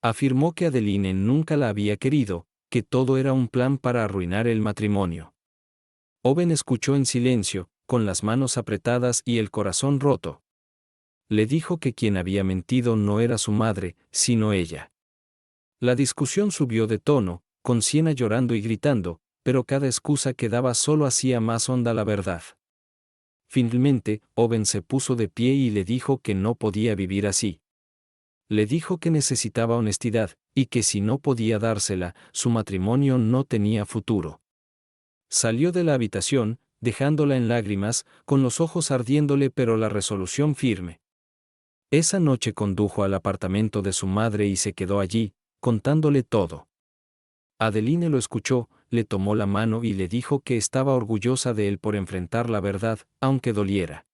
Afirmó que Adeline nunca la había querido, que todo era un plan para arruinar el matrimonio. Owen escuchó en silencio, con las manos apretadas y el corazón roto. Le dijo que quien había mentido no era su madre, sino ella. La discusión subió de tono, con Sienna llorando y gritando, pero cada excusa que daba solo hacía más honda la verdad. Finalmente, Owen se puso de pie y le dijo que no podía vivir así. Le dijo que necesitaba honestidad, y que si no podía dársela, su matrimonio no tenía futuro. Salió de la habitación, dejándola en lágrimas, con los ojos ardiéndole pero la resolución firme. Esa noche condujo al apartamento de su madre y se quedó allí, contándole todo. Adeline lo escuchó, le tomó la mano y le dijo que estaba orgullosa de él por enfrentar la verdad, aunque doliera.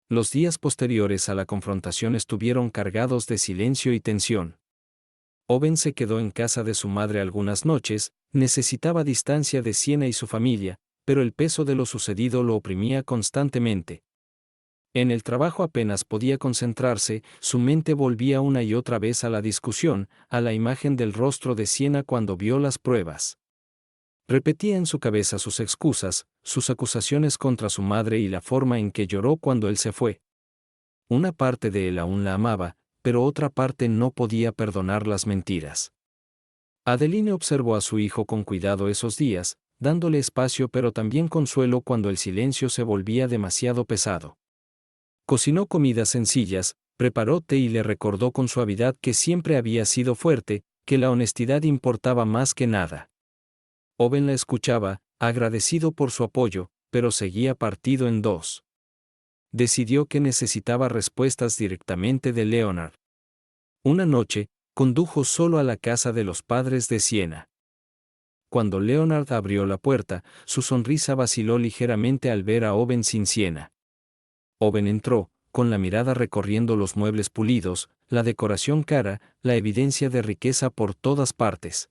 Los días posteriores a la confrontación estuvieron cargados de silencio y tensión. Owen se quedó en casa de su madre algunas noches, necesitaba distancia de Sienna y su familia, pero el peso de lo sucedido lo oprimía constantemente. En el trabajo apenas podía concentrarse, su mente volvía una y otra vez a la discusión, a la imagen del rostro de Sienna cuando vio las pruebas. Repetía en su cabeza sus excusas, sus acusaciones contra su madre y la forma en que lloró cuando él se fue. Una parte de él aún la amaba, pero otra parte no podía perdonar las mentiras. Adeline observó a su hijo con cuidado esos días, dándole espacio pero también consuelo cuando el silencio se volvía demasiado pesado. Cocinó comidas sencillas, preparó té y le recordó con suavidad que siempre había sido fuerte, que la honestidad importaba más que nada. Owen la escuchaba, agradecido por su apoyo, pero seguía partido en dos. Decidió que necesitaba respuestas directamente de Leonard. Una noche, condujo solo a la casa de los padres de Siena. Cuando Leonard abrió la puerta, su sonrisa vaciló ligeramente al ver a Owen sin Siena. Owen entró, con la mirada recorriendo los muebles pulidos, la decoración cara, la evidencia de riqueza por todas partes.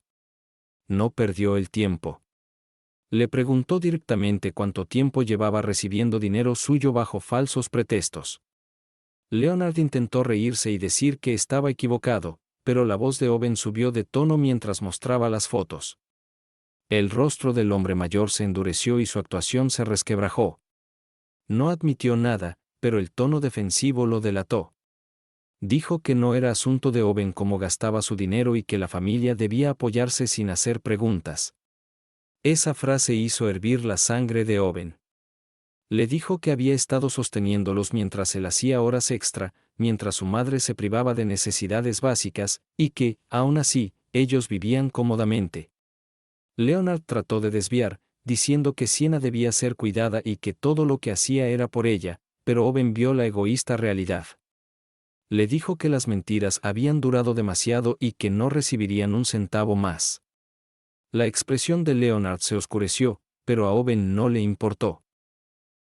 No perdió el tiempo. Le preguntó directamente cuánto tiempo llevaba recibiendo dinero suyo bajo falsos pretextos. Leonard intentó reírse y decir que estaba equivocado, pero la voz de Owen subió de tono mientras mostraba las fotos. El rostro del hombre mayor se endureció y su actuación se resquebrajó. No admitió nada, pero el tono defensivo lo delató. Dijo que no era asunto de Owen cómo gastaba su dinero y que la familia debía apoyarse sin hacer preguntas. Esa frase hizo hervir la sangre de Owen. Le dijo que había estado sosteniéndolos mientras él hacía horas extra, mientras su madre se privaba de necesidades básicas, y que, aún así, ellos vivían cómodamente. Leonard trató de desviar, diciendo que Siena debía ser cuidada y que todo lo que hacía era por ella, pero Owen vio la egoísta realidad. Le dijo que las mentiras habían durado demasiado y que no recibirían un centavo más. La expresión de Leonard se oscureció, pero a Owen no le importó.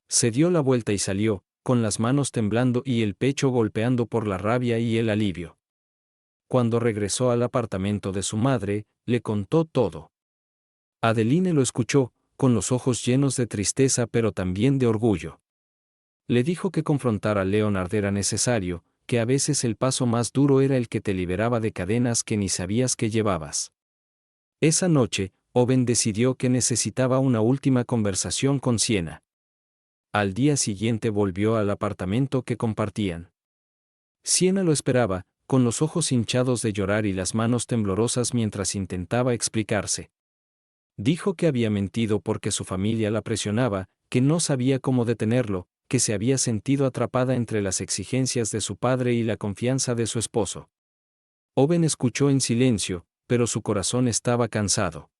Se dio la vuelta y salió, con las manos temblando y el pecho golpeando por la rabia y el alivio. Cuando regresó al apartamento de su madre, le contó todo. Adeline lo escuchó, con los ojos llenos de tristeza pero también de orgullo. Le dijo que confrontar a Leonard era necesario, que a veces el paso más duro era el que te liberaba de cadenas que ni sabías que llevabas. Esa noche, Owen decidió que necesitaba una última conversación con Siena. Al día siguiente volvió al apartamento que compartían. Siena lo esperaba, con los ojos hinchados de llorar y las manos temblorosas mientras intentaba explicarse. Dijo que había mentido porque su familia la presionaba, que no sabía cómo detenerlo, que se había sentido atrapada entre las exigencias de su padre y la confianza de su esposo. Owen escuchó en silencio, pero su corazón estaba cansado.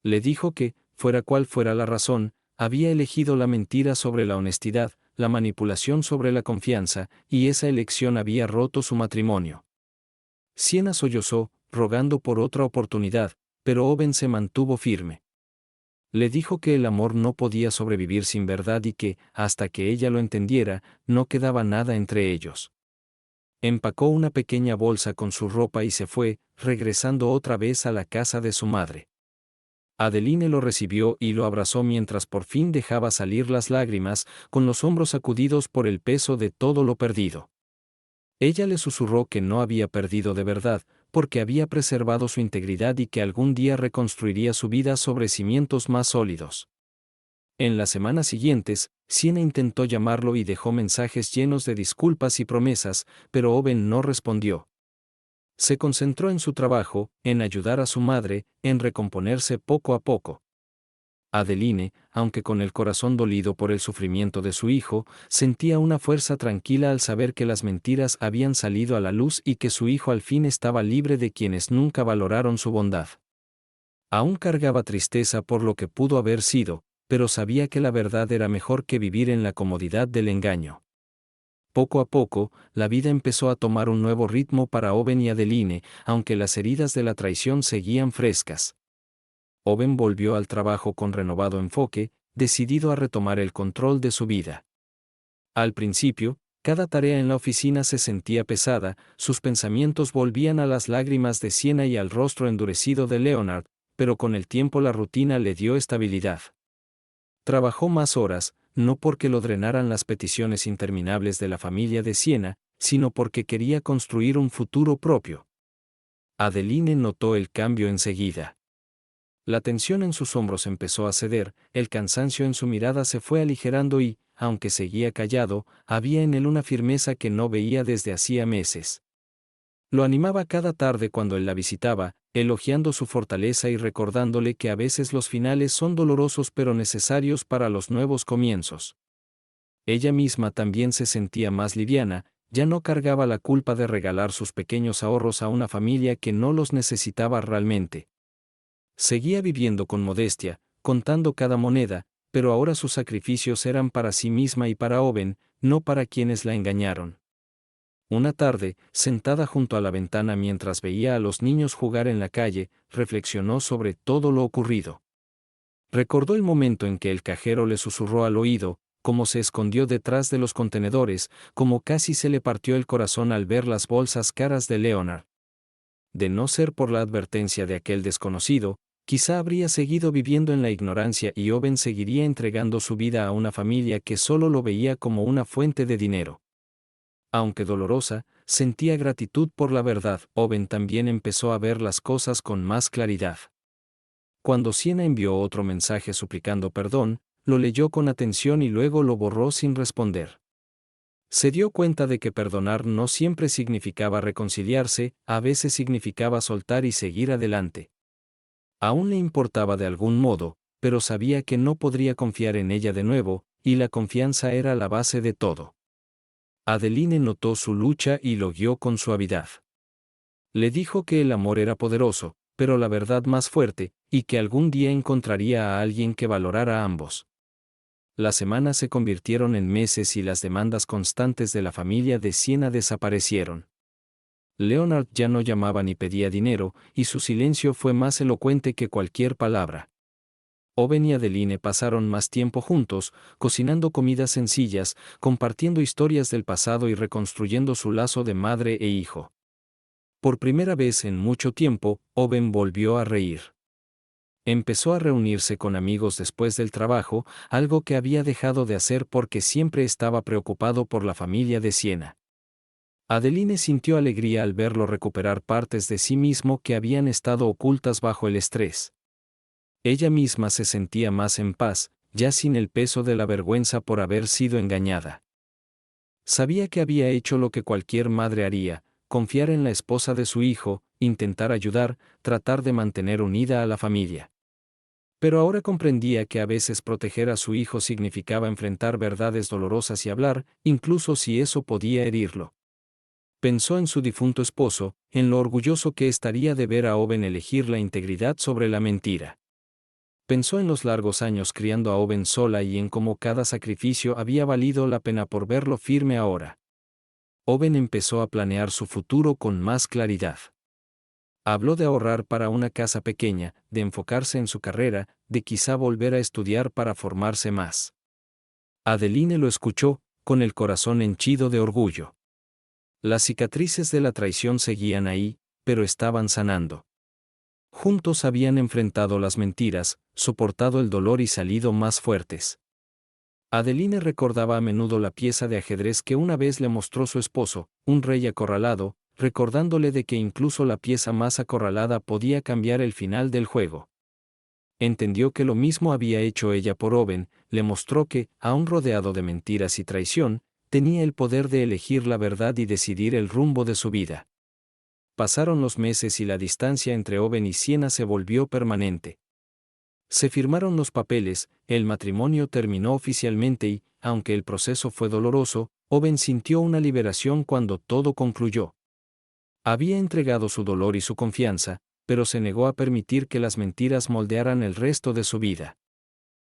Le dijo que, fuera cual fuera la razón, había elegido la mentira sobre la honestidad, la manipulación sobre la confianza, y esa elección había roto su matrimonio. Siena sollozó, rogando por otra oportunidad, pero Owen se mantuvo firme. Le dijo que el amor no podía sobrevivir sin verdad y que, hasta que ella lo entendiera, no quedaba nada entre ellos. Empacó una pequeña bolsa con su ropa y se fue, regresando otra vez a la casa de su madre. Adeline lo recibió y lo abrazó mientras por fin dejaba salir las lágrimas, con los hombros sacudidos por el peso de todo lo perdido. Ella le susurró que no había perdido de verdad, porque había preservado su integridad y que algún día reconstruiría su vida sobre cimientos más sólidos. En las semanas siguientes, Siena intentó llamarlo y dejó mensajes llenos de disculpas y promesas, pero Owen no respondió. Se concentró en su trabajo, en ayudar a su madre, en recomponerse poco a poco. Adeline, aunque con el corazón dolido por el sufrimiento de su hijo, sentía una fuerza tranquila al saber que las mentiras habían salido a la luz y que su hijo al fin estaba libre de quienes nunca valoraron su bondad. Aún cargaba tristeza por lo que pudo haber sido, pero sabía que la verdad era mejor que vivir en la comodidad del engaño. Poco a poco, la vida empezó a tomar un nuevo ritmo para Owen y Adeline, aunque las heridas de la traición seguían frescas. Owen volvió al trabajo con renovado enfoque, decidido a retomar el control de su vida. Al principio, cada tarea en la oficina se sentía pesada, sus pensamientos volvían a las lágrimas de Siena y al rostro endurecido de Leonard, pero con el tiempo la rutina le dio estabilidad. Trabajó más horas, no porque lo drenaran las peticiones interminables de la familia de Siena, sino porque quería construir un futuro propio. Adeline notó el cambio enseguida. La tensión en sus hombros empezó a ceder, el cansancio en su mirada se fue aligerando y, aunque seguía callado, había en él una firmeza que no veía desde hacía meses. Lo animaba cada tarde cuando él la visitaba, elogiando su fortaleza y recordándole que a veces los finales son dolorosos pero necesarios para los nuevos comienzos. Ella misma también se sentía más liviana, ya no cargaba la culpa de regalar sus pequeños ahorros a una familia que no los necesitaba realmente. Seguía viviendo con modestia, contando cada moneda, pero ahora sus sacrificios eran para sí misma y para Owen, no para quienes la engañaron. Una tarde, sentada junto a la ventana mientras veía a los niños jugar en la calle, reflexionó sobre todo lo ocurrido. Recordó el momento en que el cajero le susurró al oído, cómo se escondió detrás de los contenedores, cómo casi se le partió el corazón al ver las bolsas caras de Leonard. De no ser por la advertencia de aquel desconocido, quizá habría seguido viviendo en la ignorancia y Owen seguiría entregando su vida a una familia que solo lo veía como una fuente de dinero. Aunque dolorosa, sentía gratitud por la verdad. Owen también empezó a ver las cosas con más claridad. Cuando Sienna envió otro mensaje suplicando perdón, lo leyó con atención y luego lo borró sin responder. Se dio cuenta de que perdonar no siempre significaba reconciliarse, a veces significaba soltar y seguir adelante. Aún le importaba de algún modo, pero sabía que no podría confiar en ella de nuevo, y la confianza era la base de todo. Adeline notó su lucha y lo guió con suavidad. Le dijo que el amor era poderoso, pero la verdad más fuerte, y que algún día encontraría a alguien que valorara a ambos. Las semanas se convirtieron en meses y las demandas constantes de la familia de Sienna desaparecieron. Leonard ya no llamaba ni pedía dinero, y su silencio fue más elocuente que cualquier palabra. Owen y Adeline pasaron más tiempo juntos, cocinando comidas sencillas, compartiendo historias del pasado y reconstruyendo su lazo de madre e hijo. Por primera vez en mucho tiempo, Owen volvió a reír. Empezó a reunirse con amigos después del trabajo, algo que había dejado de hacer porque siempre estaba preocupado por la familia de Sienna. Adeline sintió alegría al verlo recuperar partes de sí mismo que habían estado ocultas bajo el estrés. Ella misma se sentía más en paz, ya sin el peso de la vergüenza por haber sido engañada. Sabía que había hecho lo que cualquier madre haría, confiar en la esposa de su hijo, intentar ayudar, tratar de mantener unida a la familia. Pero ahora comprendía que a veces proteger a su hijo significaba enfrentar verdades dolorosas y hablar, incluso si eso podía herirlo. Pensó en su difunto esposo, en lo orgulloso que estaría de ver a Owen elegir la integridad sobre la mentira. Pensó en los largos años criando a Owen sola y en cómo cada sacrificio había valido la pena por verlo firme ahora. Owen empezó a planear su futuro con más claridad. Habló de ahorrar para una casa pequeña, de enfocarse en su carrera, de quizá volver a estudiar para formarse más. Adeline lo escuchó, con el corazón henchido de orgullo. Las cicatrices de la traición seguían ahí, pero estaban sanando. Juntos habían enfrentado las mentiras, soportado el dolor y salido más fuertes. Adeline recordaba a menudo la pieza de ajedrez que una vez le mostró su esposo, un rey acorralado, recordándole de que incluso la pieza más acorralada podía cambiar el final del juego. Entendió que lo mismo había hecho ella por Owen, le mostró que, aun rodeado de mentiras y traición, tenía el poder de elegir la verdad y decidir el rumbo de su vida. Pasaron los meses y la distancia entre Owen y Sienna se volvió permanente. Se firmaron los papeles, el matrimonio terminó oficialmente y, aunque el proceso fue doloroso, Owen sintió una liberación cuando todo concluyó. Había entregado su dolor y su confianza, pero se negó a permitir que las mentiras moldearan el resto de su vida.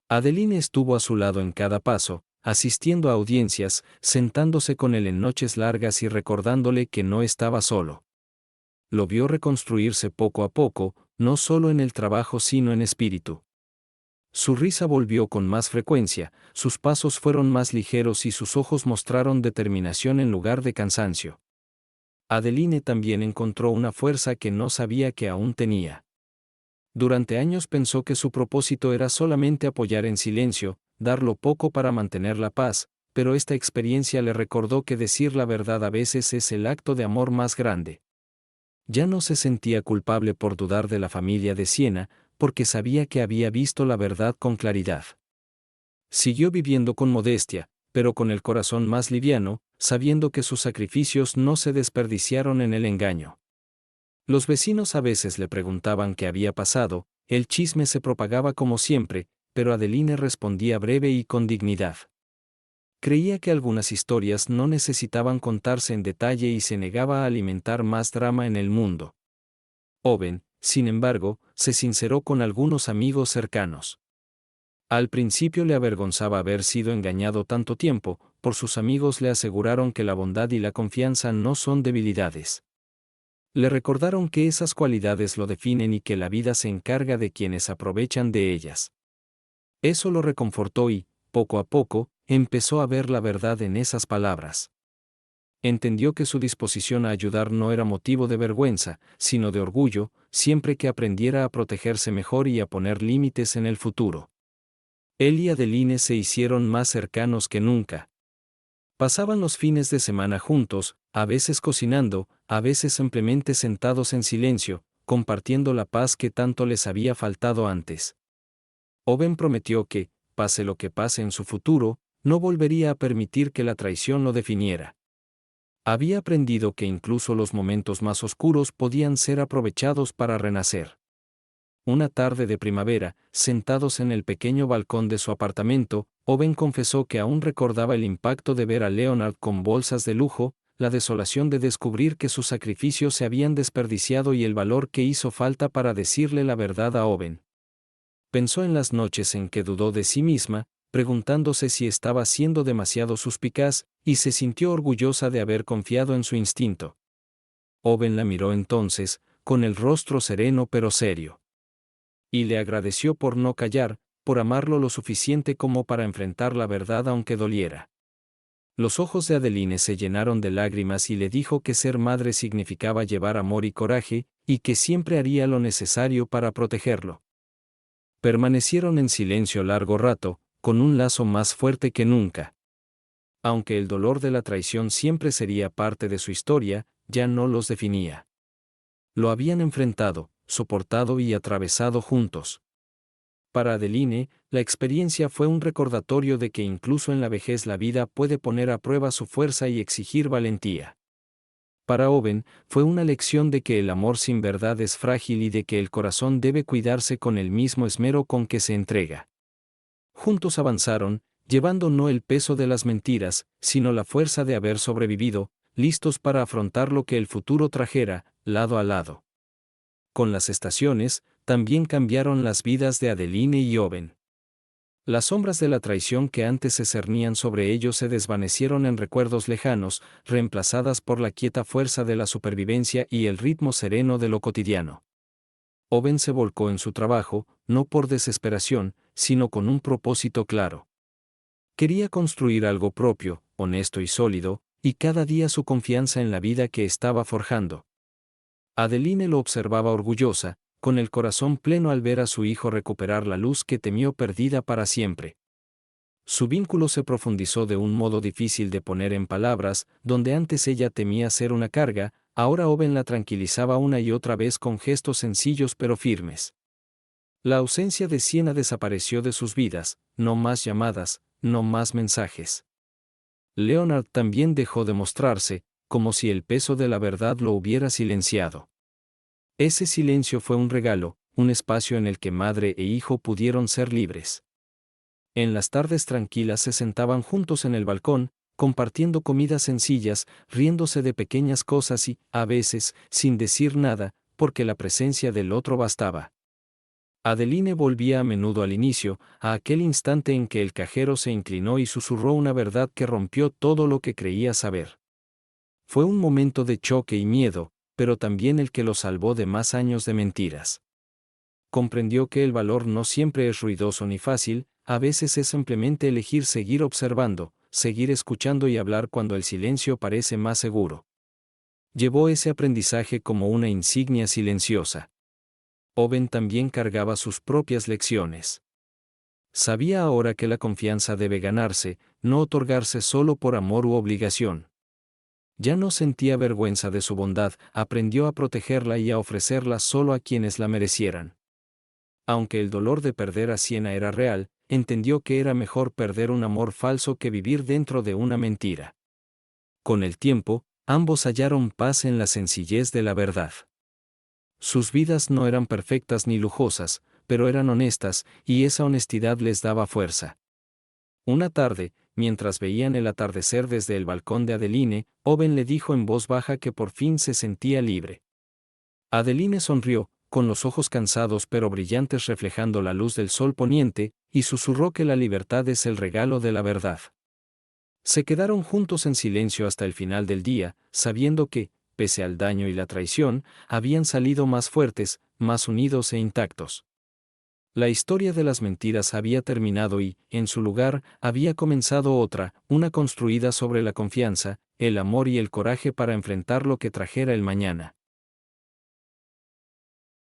Adeline estuvo a su lado en cada paso, asistiendo a audiencias, sentándose con él en noches largas y recordándole que no estaba solo. Lo vio reconstruirse poco a poco, no solo en el trabajo sino en espíritu. Su risa volvió con más frecuencia, sus pasos fueron más ligeros y sus ojos mostraron determinación en lugar de cansancio. Adeline también encontró una fuerza que no sabía que aún tenía. Durante años pensó que su propósito era solamente apoyar en silencio, dar lo poco para mantener la paz, pero esta experiencia le recordó que decir la verdad a veces es el acto de amor más grande. Ya no se sentía culpable por dudar de la familia de Sienna, porque sabía que había visto la verdad con claridad. Siguió viviendo con modestia, pero con el corazón más liviano, sabiendo que sus sacrificios no se desperdiciaron en el engaño. Los vecinos a veces le preguntaban qué había pasado, el chisme se propagaba como siempre, pero Adeline respondía breve y con dignidad. Creía que algunas historias no necesitaban contarse en detalle y se negaba a alimentar más drama en el mundo. Owen, sin embargo, se sinceró con algunos amigos cercanos. Al principio le avergonzaba haber sido engañado tanto tiempo, por sus amigos le aseguraron que la bondad y la confianza no son debilidades. Le recordaron que esas cualidades lo definen y que la vida se encarga de quienes aprovechan de ellas. Eso lo reconfortó y, poco a poco, empezó a ver la verdad en esas palabras. Entendió que su disposición a ayudar no era motivo de vergüenza, sino de orgullo, siempre que aprendiera a protegerse mejor y a poner límites en el futuro. Él y Adeline se hicieron más cercanos que nunca. Pasaban los fines de semana juntos, a veces cocinando, a veces simplemente sentados en silencio, compartiendo la paz que tanto les había faltado antes. Owen prometió que, pase lo que pase en su futuro, no volvería a permitir que la traición lo definiera. Había aprendido que incluso los momentos más oscuros podían ser aprovechados para renacer. Una tarde de primavera, sentados en el pequeño balcón de su apartamento, Owen confesó que aún recordaba el impacto de ver a Leonard con bolsas de lujo, la desolación de descubrir que sus sacrificios se habían desperdiciado y el valor que hizo falta para decirle la verdad a Owen. Pensó en las noches en que dudó de sí misma, preguntándose si estaba siendo demasiado suspicaz, y se sintió orgullosa de haber confiado en su instinto. Owen la miró entonces, con el rostro sereno pero serio. Y le agradeció por no callar, por amarlo lo suficiente como para enfrentar la verdad aunque doliera. Los ojos de Adeline se llenaron de lágrimas y le dijo que ser madre significaba llevar amor y coraje, y que siempre haría lo necesario para protegerlo. Permanecieron en silencio largo rato, con un lazo más fuerte que nunca. Aunque el dolor de la traición siempre sería parte de su historia, ya no los definía. Lo habían enfrentado, soportado y atravesado juntos. Para Adeline, la experiencia fue un recordatorio de que incluso en la vejez la vida puede poner a prueba su fuerza y exigir valentía. Para Owen, fue una lección de que el amor sin verdad es frágil y de que el corazón debe cuidarse con el mismo esmero con que se entrega. Juntos avanzaron, llevando no el peso de las mentiras, sino la fuerza de haber sobrevivido, listos para afrontar lo que el futuro trajera, lado a lado. Con las estaciones, también cambiaron las vidas de Adeline y Owen. Las sombras de la traición que antes se cernían sobre ellos se desvanecieron en recuerdos lejanos, reemplazadas por la quieta fuerza de la supervivencia y el ritmo sereno de lo cotidiano. Owen se volcó en su trabajo, no por desesperación, sino con un propósito claro. Quería construir algo propio, honesto y sólido, y cada día su confianza en la vida que estaba forjando. Adeline lo observaba orgullosa, con el corazón pleno al ver a su hijo recuperar la luz que temió perdida para siempre. Su vínculo se profundizó de un modo difícil de poner en palabras, donde antes ella temía ser una carga, ahora Owen la tranquilizaba una y otra vez con gestos sencillos pero firmes. La ausencia de Siena desapareció de sus vidas, no más llamadas, no más mensajes. Leonard también dejó de mostrarse, como si el peso de la verdad lo hubiera silenciado. Ese silencio fue un regalo, un espacio en el que madre e hijo pudieron ser libres. En las tardes tranquilas se sentaban juntos en el balcón, compartiendo comidas sencillas, riéndose de pequeñas cosas y, a veces, sin decir nada, porque la presencia del otro bastaba. Adeline volvía a menudo al inicio, a aquel instante en que el cajero se inclinó y susurró una verdad que rompió todo lo que creía saber. Fue un momento de choque y miedo, pero también el que lo salvó de más años de mentiras. Comprendió que el valor no siempre es ruidoso ni fácil, a veces es simplemente elegir seguir observando, seguir escuchando y hablar cuando el silencio parece más seguro. Llevó ese aprendizaje como una insignia silenciosa. Owen también cargaba sus propias lecciones. Sabía ahora que la confianza debe ganarse, no otorgarse solo por amor u obligación. Ya no sentía vergüenza de su bondad, aprendió a protegerla y a ofrecerla solo a quienes la merecieran. Aunque el dolor de perder a Siena era real, entendió que era mejor perder un amor falso que vivir dentro de una mentira. Con el tiempo, ambos hallaron paz en la sencillez de la verdad. Sus vidas no eran perfectas ni lujosas, pero eran honestas, y esa honestidad les daba fuerza. Una tarde, mientras veían el atardecer desde el balcón de Adeline, Owen le dijo en voz baja que por fin se sentía libre. Adeline sonrió, con los ojos cansados pero brillantes reflejando la luz del sol poniente, y susurró que la libertad es el regalo de la verdad. Se quedaron juntos en silencio hasta el final del día, sabiendo que, pese al daño y la traición, habían salido más fuertes, más unidos e intactos. La historia de las mentiras había terminado y, en su lugar, había comenzado otra, una construida sobre la confianza, el amor y el coraje para enfrentar lo que trajera el mañana.